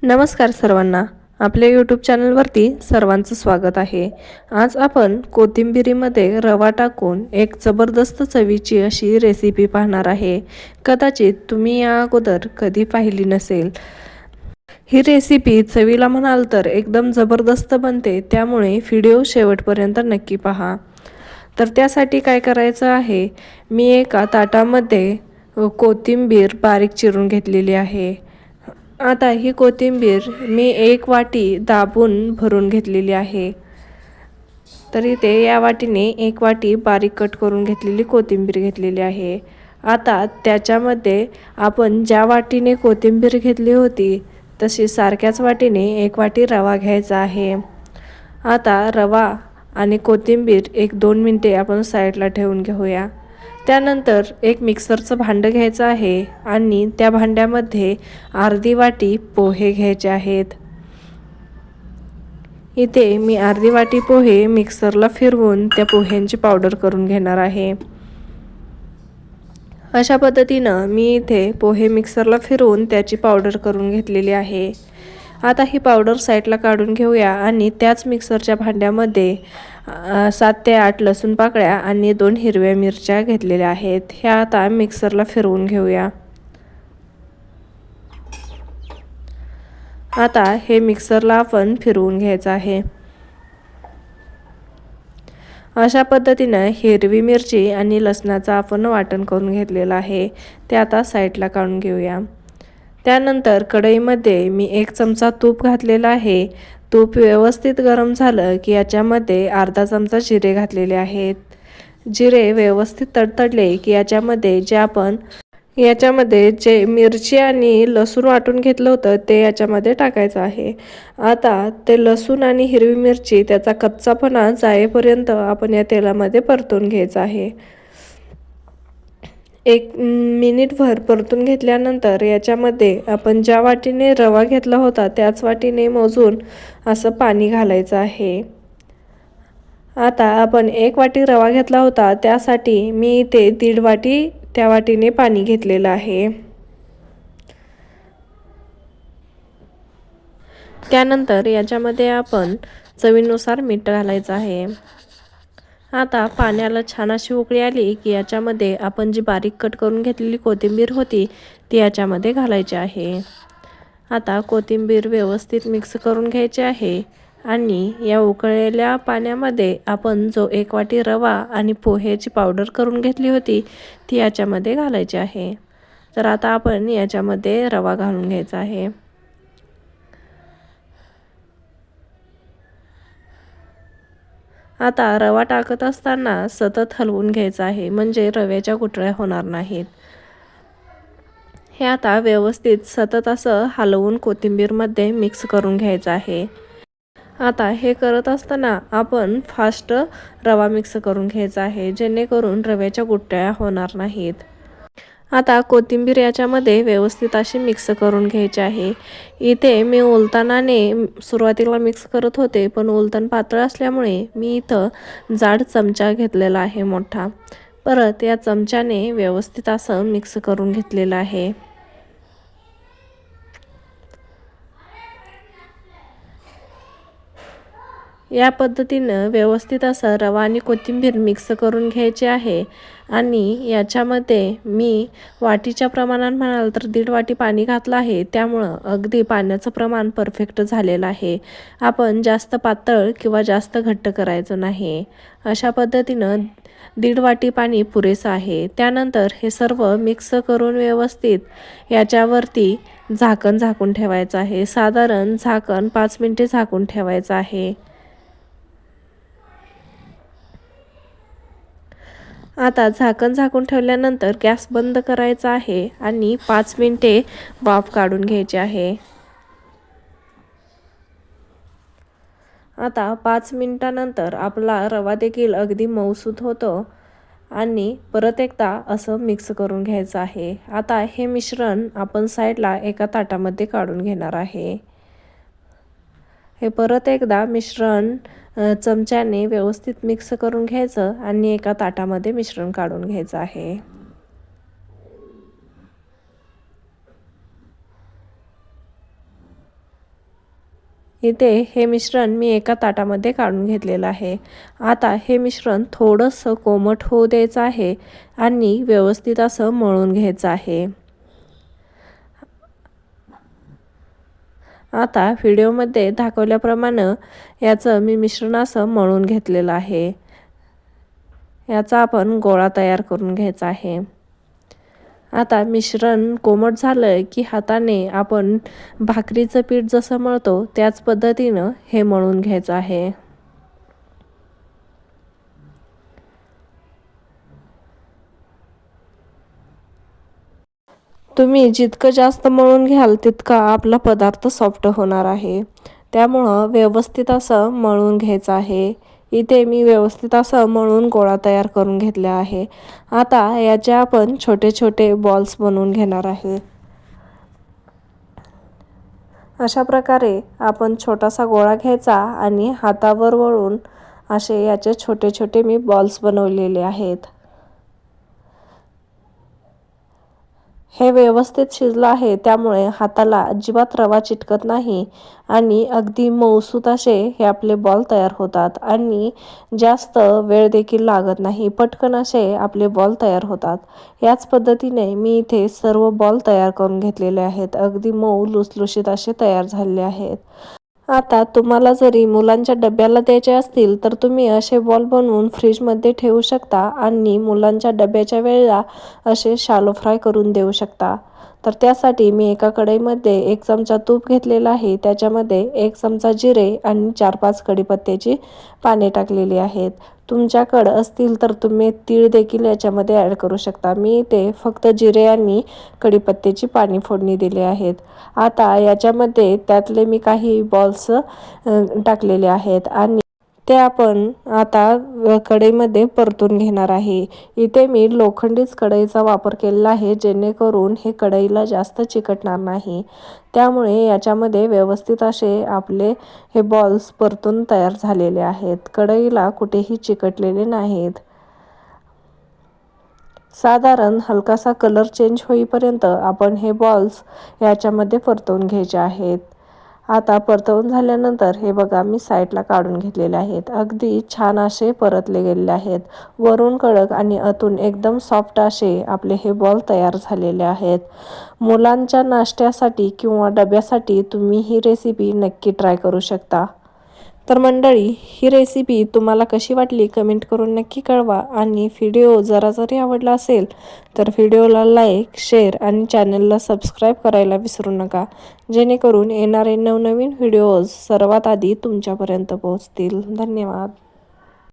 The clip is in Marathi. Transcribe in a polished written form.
नमस्कार सर्वांना. आपल्या यूट्यूब चॅनलवरती सर्वांचं स्वागत आहे. आज आपण कोथिंबिरीमध्ये रवा टाकून एक जबरदस्त चवीची अशी रेसिपी पाहणार आहे. कदाचित तुम्ही या अगोदर कधी पाहिली नसेल. ही रेसिपी चवीला म्हणाल तर एकदम जबरदस्त बनते, त्यामुळे व्हिडिओ शेवटपर्यंत नक्की पहा. तर त्यासाठी काय करायचं आहे, मी एका ताटामध्ये कोथिंबीर बारीक चिरून घेतलेली आहे. आता ही कोथिंबीर मी 1 वाटी दाबून भरून घेतलेली आहे. तर इथे या वाटीने 1 वाटी बारीक कट करून घेतलेली कोथिंबीर घेतलेली आहे. आता त्याच्यामध्ये आपण ज्या वाटीने कोथिंबीर घेतली होती तशी सारख्याच वाटीने 1 वाटी रवा घ्यायचा आहे. आता रवा आणि कोथिंबीर 1-2 मिनिटे आपण साईडला ठेवून घेऊया. त्यानंतर एक मिक्सरचं भांडं घ्यायचं आहे आणि त्या भांड्यामध्ये अर्धी वाटी पोहे घ्यायचे आहेत. इथे मी अर्धी वाटी पोहे मिक्सरला फिरवून त्या पोह्यांची पावडर करून घेणार आहे. अशा पद्धतीनं मी इथे पोहे मिक्सरला फिरवून त्याची पावडर करून घेतलेली आहे. आता ही पावडर साईडला काढून घेऊया आणि त्याच मिक्सरच्या भांड्यामध्ये 7 ते 8 लसूण पाकळ्या आणि 2 हिरव्या मिरच्या घेतलेल्या आहेत. ह्या आता मिक्सरला फिरवून घेऊया. आता हे मिक्सरला आपण फिरवून घ्यायचं आहे. अशा पद्धतीनं हिरवी मिरची आणि लसणाचं आपण वाटण करून घेतलेलं आहे. ते आता साईडला काढून घेऊया. त्यानंतर कढईमध्ये मी 1 चमचा तूप घातलेला आहे. तूप व्यवस्थित गरम झालं की याच्यामध्ये अर्धा चमचा जिरे घातलेले आहेत. जिरे व्यवस्थित तडतडले की याच्यामध्ये जे मिरची आणि लसूण वाटून घेतलं होतं ते याच्यामध्ये टाकायचं आहे. आता ते लसूण आणि हिरवी मिरची त्याचा कच्चापणा जाईपर्यंत आपण या तेलामध्ये परतून घ्यायचं आहे. 1 मिनिटभर परतून घेतल्यानंतर याच्यामध्ये आपण ज्या वाटीने रवा घेतला होता त्याच वाटीने मोजून असं पाणी घालायचं आहे. आता आपण 1 वाटी रवा घेतला होता त्यासाठी मी इथे 1.5 वाटी त्या वाटीने पाणी घेतलेलं आहे. त्यानंतर याच्यामध्ये आपण चवीनुसार मीठ घालायचं आहे. आता पाण्याला छान अशी उकळी आली की याच्यामध्ये आपण जी बारीक कट करून घेतलेली कोथिंबीर होती ती याच्यामध्ये घालायची आहे. आता कोथिंबीर व्यवस्थित मिक्स करून घ्यायची आहे आणि या उकळलेल्या पाण्यामध्ये आपण जो 1 वाटी रवा आणि पोह्याची पावडर करून घेतली होती ती याच्यामध्ये घालायची आहे. तर आता आपण याच्यामध्ये रवा घालून घ्यायचा आहे. आता रवा टाकत असताना सतत हलवून घ्यायचा आहे, म्हणजे रव्याच्या गुठळ्या होणार नाहीत. हे आता व्यवस्थित सतत असं हलवून कोथिंबीरमध्ये मिक्स करून घ्यायचं आहे. आता हे करत असताना आपण फास्ट रवा मिक्स करून घ्यायचा आहे, जेणेकरून रव्याच्या गुठळ्या होणार नाहीत. आता कोथिंबीर याच्यामध्ये व्यवस्थित अशी मिक्स करून घ्यायची आहे. इथे मी उलतानाने सुरुवातीला मिक्स करत होते, पण उलतान पातळ असल्यामुळे मी इथं जाड चमचा घेतलेला आहे मोठा. परत या चमच्याने व्यवस्थित असं मिक्स करून घेतलेलं आहे. या पद्धतीनं व्यवस्थित असं रवा आणि कोथिंबीर मिक्स करून घ्यायचे आहे. आणि याच्यामध्ये मी वाटीच्या प्रमाणात म्हणाल तर 1.5 वाटी पाणी घातलं आहे, त्यामुळं अगदी पाण्याचं प्रमाण परफेक्ट झालेलं आहे. आपण जास्त पातळ किंवा जास्त घट्ट करायचं नाही. अशा पद्धतीनं 1.5 वाटी पाणी पुरेसं आहे. त्यानंतर हे सर्व मिक्स करून व्यवस्थित याच्यावरती झाकण झाकून ठेवायचं आहे. साधारण झाकण 5 मिनिटे झाकून ठेवायचं आहे. आता झाकण झाकून ठेवल्यानंतर गॅस बंद करायचा आहे आणि 5 मिनिटे वाफ काढून घ्यायची आहे. आता 5 मिनिटानंतर आपला रवा देखील अगदी मऊसूत होतो आणि परत एकदा असं मिक्स करून घ्यायचं आहे. आता हे मिश्रण आपण साईडला एका ताटामध्ये काढून घेणार आहे. हे परत एकदा मिश्रण चमच्याने व्यवस्थित मिक्स करून घ्यायचं आणि एका ताटामध्ये मिश्रण काढून घ्यायचं आहे. इथे हे मिश्रण मी एका ताटामध्ये काढून घेतलेलं आहे। आता हे मिश्रण थोडंसं कोमट होऊ द्यायचं आहे आणि व्यवस्थित असं मळून घ्यायचं आहे। आता व्हिडिओमध्ये दाखवल्याप्रमाणे याचं मी मिश्रण असं मळून घेतलेलं आहे। याचा आपण गोळा तयार करून घ्यायचा आहे। आता मिश्रण कोमट झालं की हाताने आपण भाकरीचं पीठ जसं मळतो त्याच पद्धतीनं हे मळून घ्यायचं आहे। तुम्ही जितकं जास्त मळून घ्याल तितका आपला पदार्थ सॉफ्ट होणार आहे। त्यामुळं व्यवस्थित असं मळून घ्यायचं आहे। इथे मी व्यवस्थित असं मळून गोळा तयार करून घेतला आहे। आता याचे आपण छोटे छोटे बॉल्स बनवून घेणार आहे। अशा प्रकारे आपण छोटासा गोळा घ्यायचा आणि हातावर वळून असे याचे छोटे छोटे मी बॉल्स बनवलेले आहेत। हे व्यवस्थित शिजलं आहे त्यामुळे हाताला अजिबात रवा चिटकत नाही आणि अगदी मऊसूत असे हे आपले बॉल तयार होतात आणि जास्त वेळ देखील लागत नाही, पटकन असे आपले बॉल तयार होतात। याच पद्धतीने मी इथे सर्व बॉल तयार करून घेतलेले आहेत। अगदी मऊ लुसलुशीत असे तयार झालेले आहेत। आता तुम्हाला जरी मुलांच्या डब्याला द्यायचे असतील तर तुम्ही असे बॉल बनवून फ्रीजमध्ये ठेवू शकता आणि मुलांच्या डब्याच्या वेळेला असे शालो फ्राय करून देऊ शकता। तर त्यासाठी मी एका कढईमध्ये 1 चमचा तूप घेतलेला आहे। त्याच्यामध्ये 1 चमचा जिरे आणि 4-5 कढीपत्त्याची पाने टाकलेली आहेत। तुमच्याकडे असतील तर तुम्ही तीळ देखील याच्यामध्ये ॲड करू शकता। मी इथे फक्त जिरे आणि कढीपत्त्याची पाने फोडणी दिली आहेत। आता याच्यामध्ये त्यातले मी काही बॉल्स टाकलेले आहेत आणि ते आपण आता कढईमध्ये परतून घेणार आहे। इथे मी लोखंडीच कढईचा वापर केलेला आहे जेणेकरून हे कढईला जास्त चिकटणार नाही। त्यामुळे याच्यामध्ये व्यवस्थित असे आपले हे बॉल्स परतून तयार झालेले आहेत। कढईला कुठेही चिकटलेले नाहीत। साधारण हलकासा कलर चेंज होईपर्यंत आपण हे बॉल्स याच्यामध्ये परतवून घ्यायचे आहेत। आता परतवून झाल्यानंतर हे बघा मी साईडला काढून घेतलेले आहेत। अगदी छान असे परतले गेलेले आहेत। वरून कडक आणि आतून एकदम सॉफ्ट असे आपले हे बॉल तयार झालेले आहेत। मुलांच्या नाश्त्यासाठी किंवा डब्यासाठी तुम्ही ही रेसिपी नक्की ट्राय करू शकता। तर मंडळी, ही रेसिपी तुम्हाला कशी वाटली कमेंट करून नक्की कळवा आणि व्हिडिओ जरी आवडला असेल तर व्हिडिओला लाईक, शेअर आणि चॅनलला सबस्क्राईब करायला विसरू नका, जेणेकरून येणारे नवनवीन व्हिडिओज सर्वात आधी तुमच्यापर्यंत पोहोचतील। धन्यवाद।